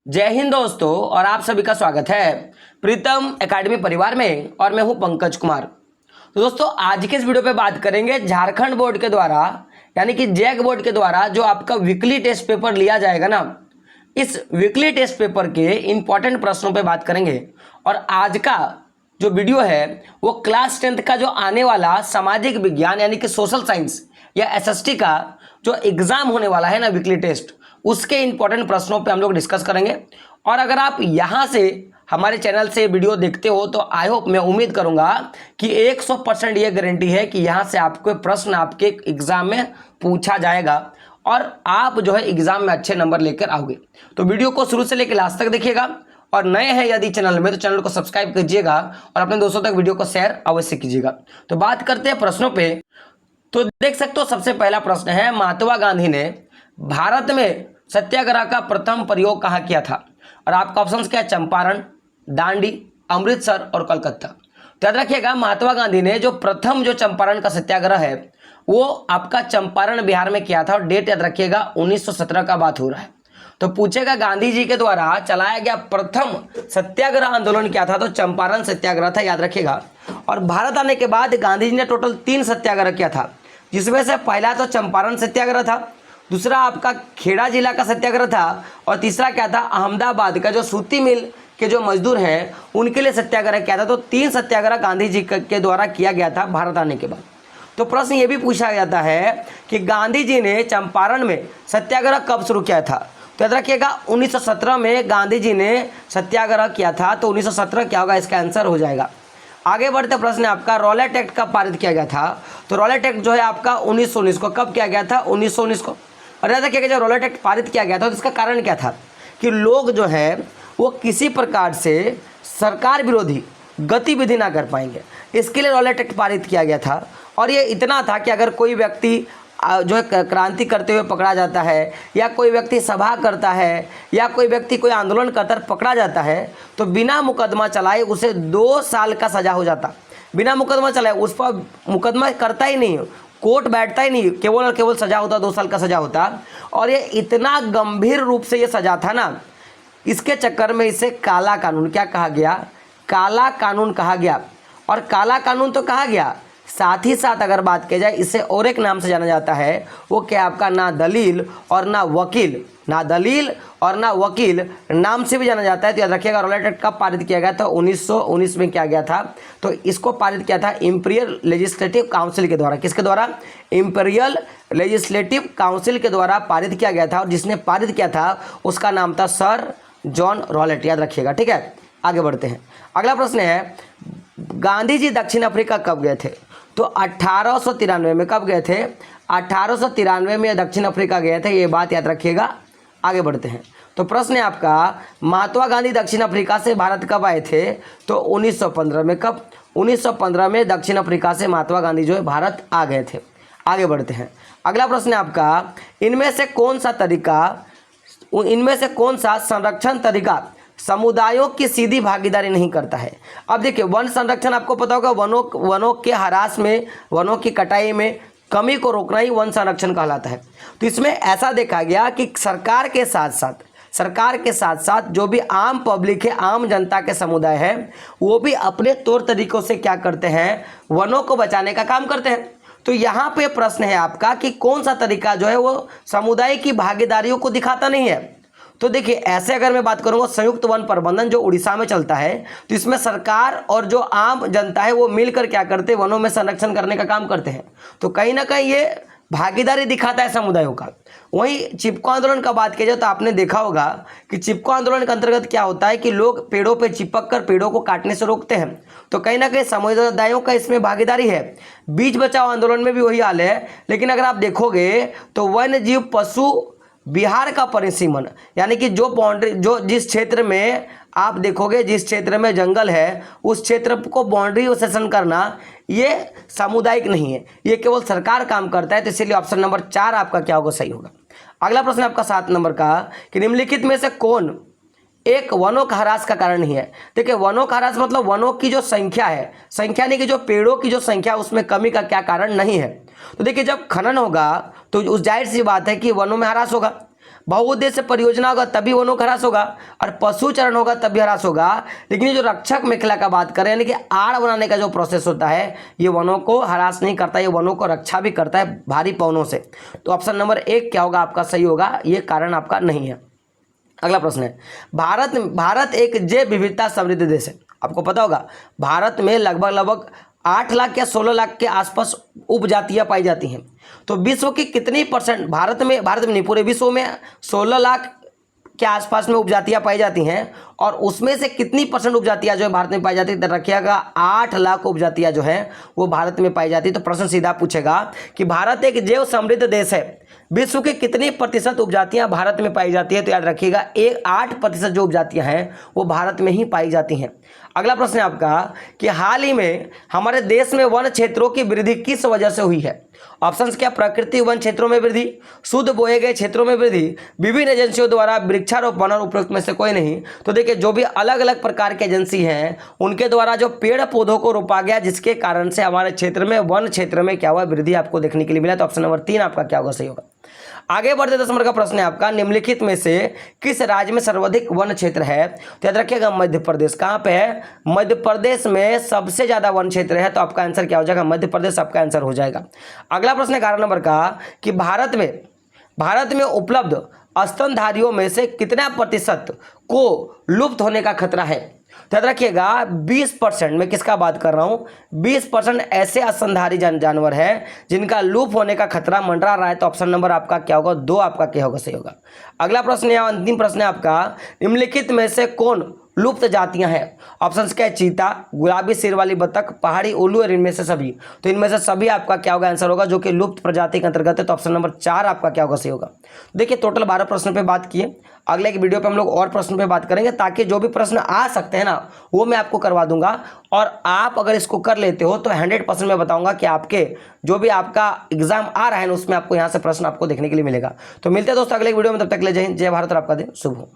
जय हिंद दोस्तों, और आप सभी का स्वागत है प्रीतम एकेडमी परिवार में। और मैं हूं पंकज कुमार। तो दोस्तों, आज के इस वीडियो पे बात करेंगे झारखंड बोर्ड के द्वारा यानी कि जैक बोर्ड के द्वारा जो आपका वीकली टेस्ट पेपर लिया जाएगा ना, इस वीकली टेस्ट पेपर के इंपॉर्टेंट प्रश्नों पे बात करेंगे। और आज का जो वीडियो है वो क्लास 10th का जो आने वाला सामाजिक विज्ञान यानी कि सोशल साइंस या एसएसटी का जो एग्जाम होने वाला है ना, वीकली टेस्ट, उसके इंपॉर्टेंट प्रश्नों पे हम लोग डिस्कस करेंगे। और अगर आप यहाँ से हमारे चैनल से वीडियो देखते हो तो आई होप, मैं उम्मीद करूंगा कि 100% ये गारंटी है कि यहाँ से आपको प्रश्न आपके एग्जाम में पूछा जाएगा और आप जो है एग्जाम में अच्छे नंबर लेकर आओगे। तो वीडियो को शुरू से लेकर लास्ट तक देखिएगा, और नए हैं यदि चैनल में तो चैनल को सब्सक्राइब कीजिएगा और अपने दोस्तों तक वीडियो को शेयर अवश्य कीजिएगा। तो बात करते हैं प्रश्नों पे। तो देख सकते हो, सबसे पहला प्रश्न है, महात्मा गांधी ने भारत में सत्याग्रह का प्रथम प्रयोग कहाँ किया था? और आपका ऑप्शन क्या है? चंपारण, दांडी, अमृतसर और कलकत्ता। तो याद रखिएगा, महात्मा गांधी ने जो प्रथम जो चंपारण का सत्याग्रह है वो आपका चंपारण बिहार में किया था। और डेट याद रखिएगा, 1917 का बात हो रहा है। तो पूछेगा गांधी जी के द्वारा चलाया गया प्रथम सत्याग्रह आंदोलन क्या था? तो चंपारण सत्याग्रह था, याद रखिएगा। और भारत आने के बाद गांधी जी ने टोटल 3 सत्याग्रह किया था, जिसमें से पहला तो चंपारण सत्याग्रह था, दूसरा आपका खेड़ा जिला का सत्याग्रह था, और तीसरा क्या था? अहमदाबाद का जो सूती मिल के जो मजदूर हैं उनके लिए सत्याग्रह किया था। तो 3 सत्याग्रह गांधी जी के द्वारा किया गया था भारत आने के बाद। तो प्रश्न ये भी पूछा जाता है कि गांधी जी ने चंपारण में सत्याग्रह कब शुरू किया था? तो याद रखिएगा, 1917 में गांधी जी ने सत्याग्रह किया था। तो 1917 क्या होगा? इसका आंसर हो जाएगा। आगे बढ़ते प्रश्न है आपका, रॉलेट एक्ट कब पारित किया गया था? तो रॉलेट एक्ट जो है आपका 1919 को कब किया गया था? 1919 को। और याद रखिएगा, जब रॉलेट एक्ट पारित किया गया था तो इसका कारण क्या था कि लोग जो है वो किसी प्रकार से सरकार विरोधी गतिविधि ना कर पाएंगे, इसके लिए रॉलेट एक्ट पारित किया गया था। और ये इतना था कि अगर कोई व्यक्ति जो है क्रांति करते हुए पकड़ा जाता है, या कोई व्यक्ति सभा करता है, या कोई व्यक्ति कोई आंदोलन करता पकड़ा जाता है, तो बिना मुकदमा चलाए उसे 2 साल का सजा हो जाता। बिना मुकदमा चलाए उस पर मुकदमा करता ही नहीं, कोर्ट बैठता ही नहीं, केवल और केवल सजा होता, 2 साल का सजा होता। और ये इतना गंभीर रूप से ये सजा था ना, इसके चक्कर में इसे काला कानून क्या कहा गया? काला कानून कहा गया। और काला कानून तो कहा गया, साथ ही साथ अगर बात की जाए इसे और एक नाम से जाना जाता है, वो क्या आपका? ना दलील और ना वकील। ना दलील और ना वकील नाम से भी जाना जाता है। तो याद रखिएगा, रॉलेट एक्ट कब पारित किया गया था? 1919 में किया गया था। तो इसको पारित किया था इंपीरियल लेजिस्लेटिव काउंसिल के द्वारा। किसके द्वारा? इंपीरियल लेजिस्लेटिव काउंसिल के द्वारा पारित किया गया था। और जिसने पारित किया था उसका नाम था सर जॉन रॉलेट, याद रखिएगा। ठीक है, आगे बढ़ते हैं। अगला प्रश्न है, गांधी जी दक्षिण अफ्रीका कब गए थे? तो 1893 में। कब गए थे? 1893 में दक्षिण अफ्रीका गए थे, ये बात याद रखिएगा। आगे बढ़ते हैं। तो प्रश्न है आपका, महात्मा गांधी दक्षिण अफ्रीका से भारत कब आए थे? तो 1915 में। कब? 1915 में दक्षिण अफ्रीका से महात्मा गांधी जो है भारत आ गए थे। आगे बढ़ते हैं। अगला प्रश्न है आपका, इनमें से कौन सा संरक्षण तरीका समुदायों की सीधी भागीदारी नहीं करता है? अब देखिए, वन संरक्षण आपको पता होगा, वनों के ह्रास में, वनों की कटाई में कमी को रोकना ही वन संरक्षण कहलाता है। तो इसमें ऐसा देखा गया कि सरकार के साथ साथ जो भी आम पब्लिक है, आम जनता के समुदाय है, वो भी अपने तौर तरीकों से क्या करते हैं? वनों को बचाने का काम करते हैं। तो यहाँ पे प्रश्न है आपका कि कौन सा तरीका जो है वो समुदाय की भागीदारियों को दिखाता नहीं है? तो देखिए, ऐसे अगर मैं बात करूंगा, संयुक्त वन प्रबंधन जो उड़ीसा में चलता है, तो इसमें सरकार और जो आम जनता है वो मिलकर क्या करते हैं? वनों में संरक्षण करने का काम करते हैं। तो कहीं ना कहीं ये भागीदारी दिखाता है समुदायों का। वहीं चिपको आंदोलन का बात की जाए तो आपने देखा होगा कि चिपको आंदोलन के अंतर्गत क्या होता है कि लोग पेड़ों पे चिपक कर पेड़ों को काटने से रोकते हैं। तो कहीं ना कहीं समुदायों का इसमें भागीदारी है। बीज बचाओ आंदोलन में भी वही हाल है। लेकिन अगर आप देखोगे तो वन्य जीव पशु बिहार का परिसीमन, यानी कि जो बाउंड्री, जो जिस क्षेत्र में आप देखोगे, जिस क्षेत्र में जंगल है उस क्षेत्र को बाउंड्री सेशन करना, ये सामुदायिक नहीं है, ये केवल सरकार काम करता है। तो इसीलिए ऑप्शन नंबर 4 आपका क्या होगा? सही होगा। अगला प्रश्न आपका 7 नंबर का, कि निम्नलिखित में से कौन एक वनों का ह्रास का कारण नहीं है? देखिए, वनों का ह्रास मतलब वनों की जो संख्या है, संख्या नहीं कि जो पेड़ों की जो संख्या, उसमें कमी का क्या कारण नहीं है? तो देखिए, जब खनन होगा तो उस जाहिर सी बात है कि वनों में ह्रास होगा। बहुउद्देश्य परियोजना होगा तभी वनों का ह्रास होगा, और पशु चरण होगा तभी ह्रास होगा। लेकिन ये जो रक्षक मेखला का बात करें, यानी कि आड़ बनाने का जो प्रोसेस होता है, ये वनों को ह्रास नहीं करता, ये वनों को रक्षा भी करता है भारी पवनों से। तो ऑप्शन नंबर 1 क्या होगा आपका सही होगा, ये कारण आपका नहीं है। अगला प्रश्न है, भारत एक जैव विविधता समृद्ध देश है। आपको पता होगा भारत में लगभग 8 लाख या 16 लाख के आसपास उपजातियां पाई जाती हैं। तो विश्व की कितनी परसेंट, भारत में नहीं पूरे विश्व में 16 लाख के आसपास में उपजातियां पाई जाती हैं, और उसमें से कितनी परसेंट उपजातियां जो है भारत में पाई जाती है, तो रखिएगा 8 लाख उपजातियां जो है वो भारत में पाई जाती है। तो प्रश्न सीधा पूछेगा कि भारत एक जैव समृद्ध देश है, विश्व के कितनी प्रतिशत उपजातियां भारत में पाई जाती है, तो याद रखिएगा 8% जो उपजातियां हैं वो भारत में ही पाई जाती हैं। अगला प्रश्न है आपका कि हाल ही में हमारे देश में वन क्षेत्रों की वृद्धि किस वजह से हुई है। ऑप्शंस क्या, प्राकृतिक वन क्षेत्रों में वृद्धि, शुद्ध बोए गए क्षेत्रों में वृद्धि, विभिन्न एजेंसियों द्वारा वृक्षारोपण, और उपरोक्त में से कोई नहीं। तो देखिए जो भी अलग अलग प्रकार की एजेंसी हैं उनके द्वारा जो पेड़ पौधों को रोपा गया, जिसके कारण से हमारे क्षेत्र में वन क्षेत्र में क्या हुआ, वृद्धि आपको देखने के लिए मिला। तो ऑप्शन नंबर 3 आपका क्या होगा, सही होगा। आगे बढ़ते 10 नंबर का प्रश्न है आपका, निम्नलिखित में से किस राज्य में सर्वाधिक वन क्षेत्र है। तो याद रखिएगा मध्य प्रदेश। कहाँ पे है, मध्य प्रदेश में सबसे ज्यादा वन क्षेत्र है। तो आपका आंसर क्या हो जाएगा, मध्य प्रदेश आपका आंसर हो जाएगा। अगला प्रश्न है 11 नंबर का कि भारत में उपलब्ध स्तनधारियों में से कितना प्रतिशत को लुप्त होने का खतरा है। तो याद रखिएगा 20%, मैं किसका बात कर रहा हूं, 20% ऐसे स्तनधारी जानवर हैं जिनका लुप्त होने का खतरा मंडरा रहा है। तो ऑप्शन नंबर आपका क्या होगा, 2 आपका क्या होगा, सही होगा। अगला प्रश्न है, अंतिम प्रश्न है आपका, निम्नलिखित में से कौन लुप्त जातियां हैं। ऑप्शंस क्या है, चीता, गुलाबी सिर वाली बतख, पहाड़ी उल्लू, और इनमें से सभी। तो इनमें से सभी आपका क्या होगा, आंसर होगा जो कि लुप्त प्रजाति के अंतर्गत है। तो ऑप्शन नंबर 4 आपका क्या होगा, सही होगा। देखिए टोटल 12 प्रश्न पे बात किए, अगले एक वीडियो पे हम लोग और प्रश्न पे बात करेंगे, ताकि जो भी प्रश्न आ सकते हैं ना वो मैं आपको करवा दूंगा। और आप अगर इसको कर लेते हो तो 100% मैं बताऊंगा कि आपके जो भी आपका एग्जाम आ रहा है ना उसमें आपको यहाँ से प्रश्न आपको देखने के लिए मिलेगा। तो मिलते हैं दोस्तों अगले वीडियो में, तब तक ले जय हिंद, जय भारत, और आपका दिन शुभ हो।